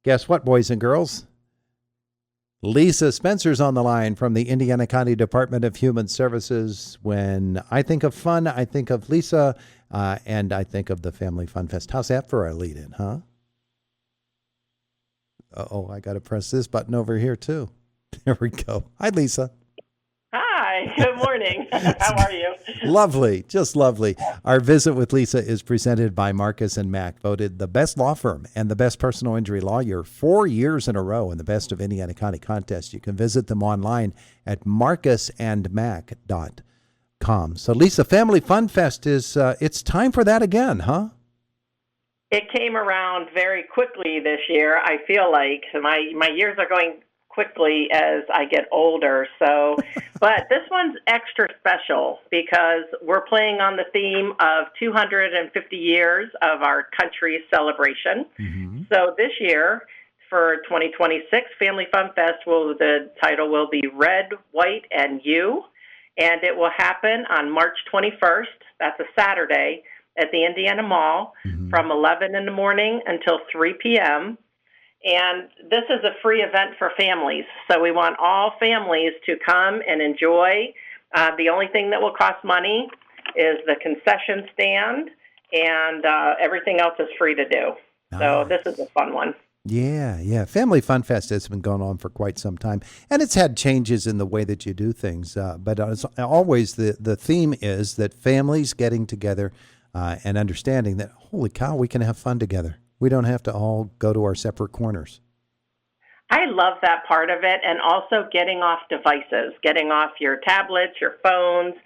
Guess what, boys and girls? Lisa Spencer's on the line from the Indiana County Department of Human Services. When I think of fun, I think of Lisa, and I think of the Family Fun Fest. How's that for a lead-in, huh? Uh-oh, I got to press this button over here, too. There we go. Hi, Lisa. Hi, good morning. How are you? Lovely, just lovely. Our visit with Lisa is presented by Marcus and Mack, voted the best law firm and the best personal injury lawyer 4 years in a row in the Best of Indiana County contest. You can visit them online at marcusandmack.com. So, Lisa, Family Fun Fest is, it's time for that again, huh? It came around very quickly this year. I feel like my years are going quickly as I get older. So, but this one's extra special because we're playing on the theme of 250 years of our country's celebration. Mm-hmm. So this year, for 2026, Family Fun Fest, the title will be Red, White, and You, and it will happen on March 21st. That's a Saturday at the Indiana Mall from 11 in the morning until 3 p.m., and this is a free event for families, so we want all families to come and enjoy. The only thing that will cost money is the concession stand, and everything else is free to do. Nice. So this is a fun one. Yeah. Family Fun Fest has been going on for quite some time, and it's had changes in the way that you do things, but it's always the theme is that families getting together and understanding that, holy cow, we can have fun together. We don't have to all go to our separate corners. I love that part of it, and also getting off devices, getting off your tablets, your phones,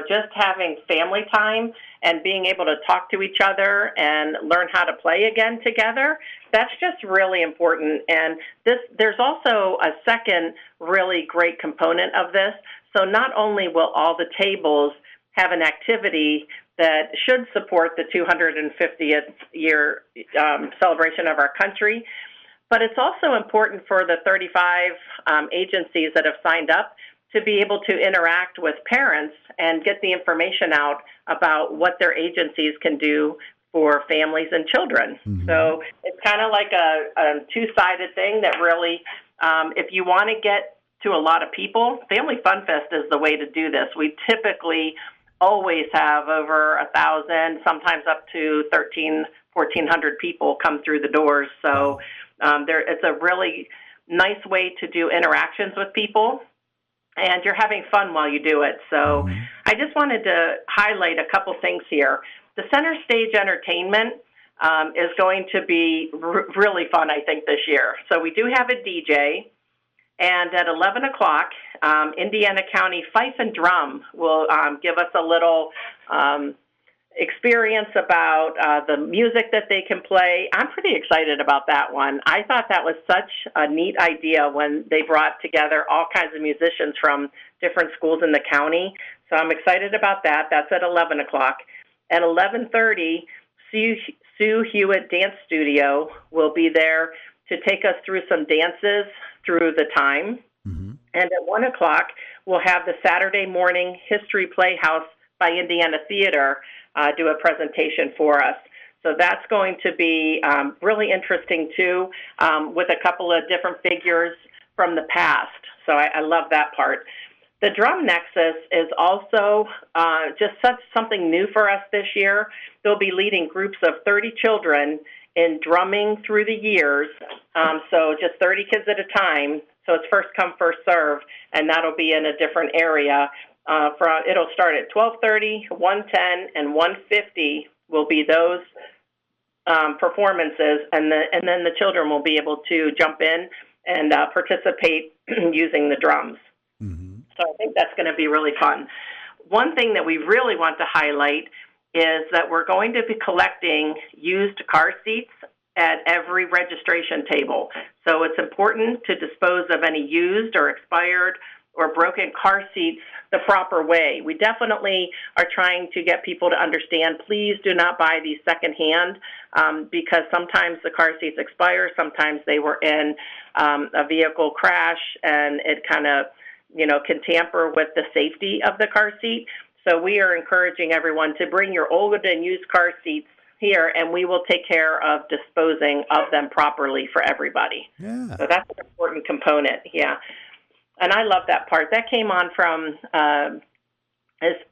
just having family time and being able to talk to each other and learn how to play again together. That's just really important. And there's also a second really great component of this. So not only will all the tables have an activity that should support the 250th year celebration of our country, but it's also important for the 35 agencies that have signed up to be able to interact with parents and get the information out about what their agencies can do for families and children. Mm-hmm. So it's kind of like a two-sided thing that really, if you want to get to a lot of people, Family Fun Fest is the way to do this. We typically always have over 1,000, sometimes up to 1,400 people come through the doors. So it's a really nice way to do interactions with people, and you're having fun while you do it. So I just wanted to highlight a couple things here. The center stage entertainment is going to be really fun, I think, this year. So we do have a DJ. And at 11 o'clock, Indiana County Fife and Drum will give us a little experience about the music that they can play. I'm pretty excited about that one. I thought that was such a neat idea when they brought together all kinds of musicians from different schools in the county. So I'm excited about that. That's at 11 o'clock. At 11:30, Sue Hewitt Dance Studio will be there to take us through some dances through the time. Mm-hmm. And at 1 o'clock, we'll have the Saturday morning History Playhouse by Indiana Theater do a presentation for us. So that's going to be really interesting, too, with a couple of different figures from the past. So I love that part. The Drum Nexus is also just something new for us this year. They'll be leading groups of 30 children in drumming through the years, so just 30 kids at a time. So it's first come, first serve, and that'll be in a different area. It'll start at 12:30, 1:10, and 1:50 will be those performances, and then the children will be able to jump in and participate using the drums. Mm-hmm. So I think that's going to be really fun. One thing that we really want to highlight is that we're going to be collecting used car seats at every registration table. So it's important to dispose of any used or expired or broken car seats the proper way. We definitely are trying to get people to understand, please do not buy these secondhand because sometimes the car seats expire, sometimes they were in a vehicle crash, and it kind of can tamper with the safety of the car seat. So we are encouraging everyone to bring your old and used car seats here, and we will take care of disposing of them properly for everybody. Yeah. So that's an important component, yeah. And I love that part. That came on from as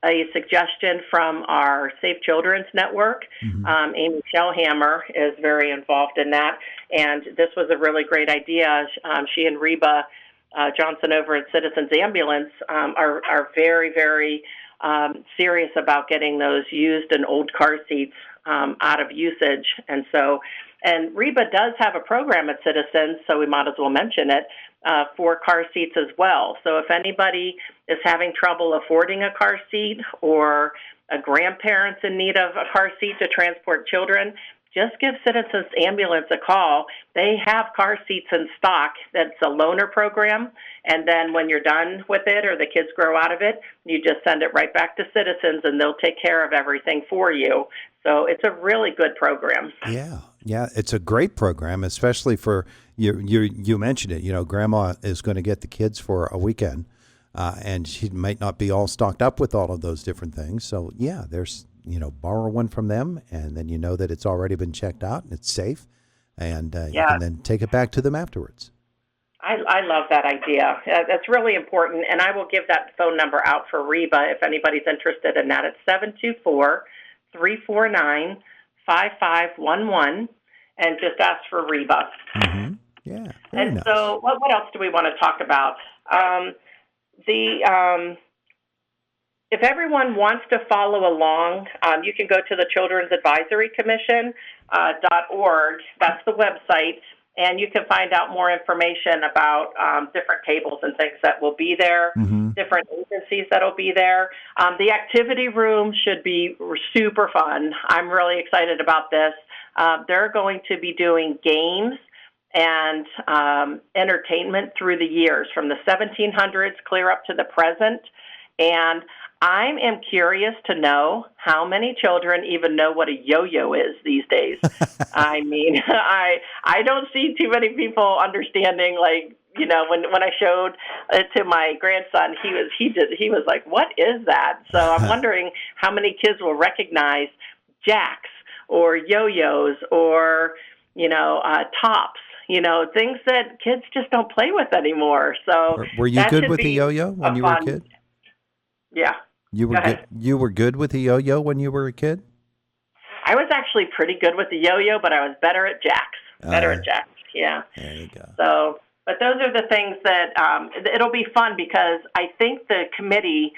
a suggestion from our Safe Children's Network. Amy Shellhammer is very involved in that, and this was a really great idea. She and Reba Johnson over at Citizens Ambulance are very, very serious about getting those used and old car seats out of usage. And Reba does have a program at Citizens, so we might as well mention it, for car seats as well. So if anybody is having trouble affording a car seat or a grandparent's in need of a car seat to transport children, just give Citizens Ambulance a call. They have car seats in stock. That's a loaner program. And then when you're done with it or the kids grow out of it, you just send it right back to Citizens and they'll take care of everything for you. So it's a really good program. Yeah, it's a great program, especially for you mentioned it. You know, Grandma is going to get the kids for a weekend, and she might not be all stocked up with all of those different things. So yeah, there's borrow one from them, and then you know that it's already been checked out and it's safe, and you can then take it back to them afterwards. I love that idea. That's really important, and I will give that phone number out for Reba if anybody's interested in that. It's 724-349-5511, and just ask for Reba. Mm-hmm. Yeah. And nice. so what else do we want to talk about? If everyone wants to follow along, you can go to the Children's Advisory Commission .org. That's the website. And you can find out more information about different tables and things that will be there, different agencies that will be there. The activity room should be super fun. I'm really excited about this. They're going to be doing games and entertainment through the years, from the 1700s clear up to the present. And I am curious to know how many children even know what a yo-yo is these days. I mean, I don't see too many people understanding, like, when I showed it to my grandson, he was like, what is that? So I'm wondering how many kids will recognize jacks or yo-yos or, tops, things that kids just don't play with anymore. So were you good with the yo-yo when you were a kid? Yeah. You were good. You were good with the yo-yo when you were a kid? I was actually pretty good with the yo-yo, but I was better at jacks. Yeah. There you go. So, but those are the things that it'll be fun, because I think the committee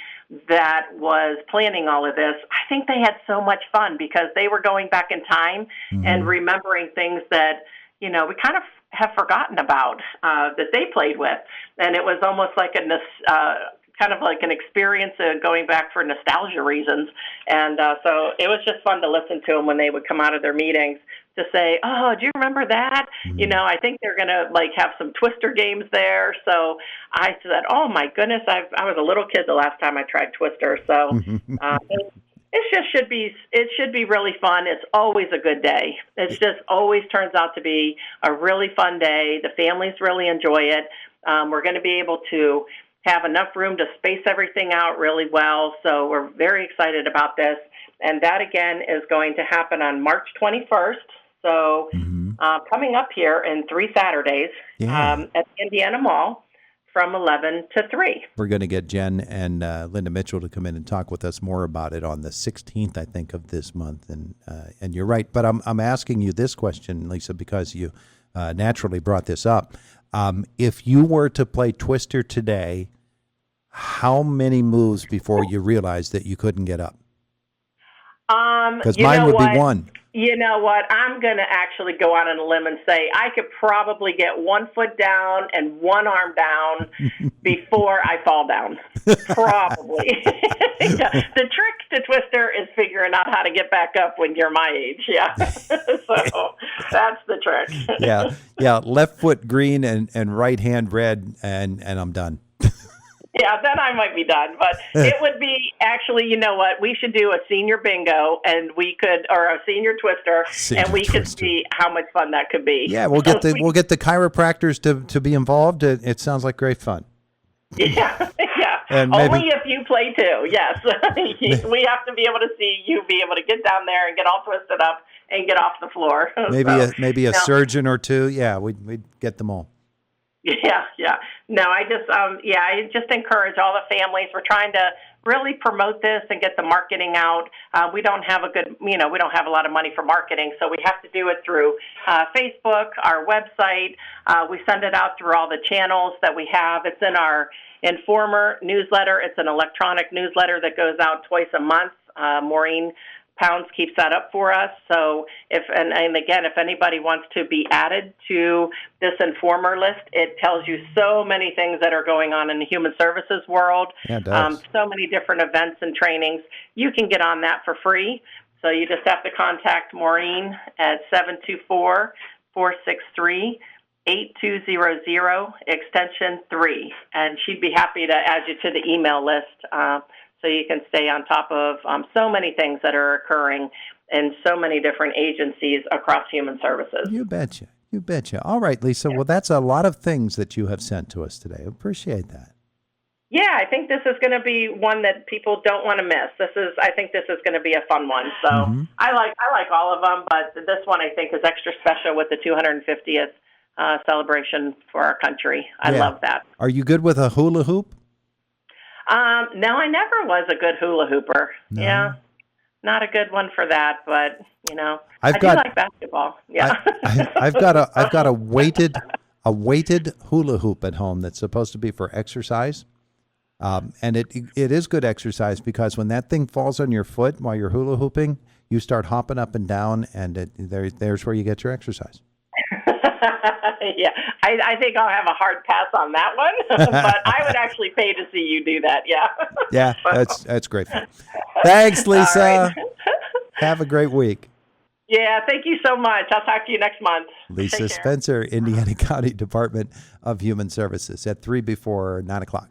that was planning all of this, I think they had so much fun because they were going back in time and remembering things that, we kind of have forgotten about that they played with. And it was almost like kind of like an experience going back for nostalgia reasons. And so it was just fun to listen to them when they would come out of their meetings to say, oh, do you remember that? I think they're going to have some Twister games there. So I said, oh my goodness, I was a little kid the last time I tried Twister. So it should be really fun. It's always a good day. It just always turns out to be a really fun day. The families really enjoy it. We're going to be able to have enough room to space everything out really well. So we're very excited about this. And that, again, is going to happen on March 21st. So coming up here in 3 Saturdays at the Indiana Mall from 11 to 3. We're going to get Jen and Linda Mitchell to come in and talk with us more about it on the 16th, I think, of this month. And you're right. But I'm asking you this question, Lisa, because you naturally brought this up. If you were to play Twister today, how many moves before you realized that you couldn't get up? Because mine would be one. You know what? I'm going to actually go out on a limb and say I could probably get 1 foot down and 1 arm down before I fall down. Probably. Yeah. The trick to Twister is figuring out how to get back up when you're my age. Yeah. So that's the trick. Yeah. Left foot green and right hand red, and I'm done. Yeah, then I might be done. But it would be actually, you know what? We should do a senior bingo, or a senior Twister, and we could see how much fun that could be. Yeah, we'll get the chiropractors to be involved. It sounds like great fun. Yeah. And Only if you play too. Yes, we have to be able to see you be able to get down there and get all twisted up and get off the floor. maybe a surgeon or two. Yeah, we'd get them all. Yeah. No, I just encourage all the families. We're trying to really promote this and get the marketing out. We don't have we don't have a lot of money for marketing, so we have to do it through Facebook, our website. We send it out through all the channels that we have. It's in our Informer newsletter. It's an electronic newsletter that goes out twice a month. Maureen Pounds keeps that up for us. So again, if anybody wants to be added to this Informer list, it tells you so many things that are going on in the human services world. Yeah, it does. So many different events and trainings. You can get on that for free. So you just have to contact Maureen at 724-463-8200, extension 3. And she'd be happy to add you to the email list. So you can stay on top of so many things that are occurring in so many different agencies across human services. You betcha. You betcha. All right, Lisa. Well, that's a lot of things that you have sent to us today. Appreciate that. Yeah, I think this is going to be one that people don't want to miss. I think this is going to be a fun one. So I like all of them, but this one I think is extra special with the 250th celebration for our country. I love that. Are you good with a hula hoop? No, I never was a good hula hooper. No. Yeah, not a good one for that, but I do like basketball. Yeah, I've got a weighted hula hoop at home that's supposed to be for exercise, and it is good exercise because when that thing falls on your foot while you're hula hooping, you start hopping up and down, and there's where you get your exercise. Yeah, I think I'll have a hard pass on that one, but I would actually pay to see you do that. Yeah. Yeah, that's great. Thanks, Lisa. Right. Have a great week. Yeah, thank you so much. I'll talk to you next month. Lisa Spencer, Indiana County Department of Human Services at 3 before 9 o'clock.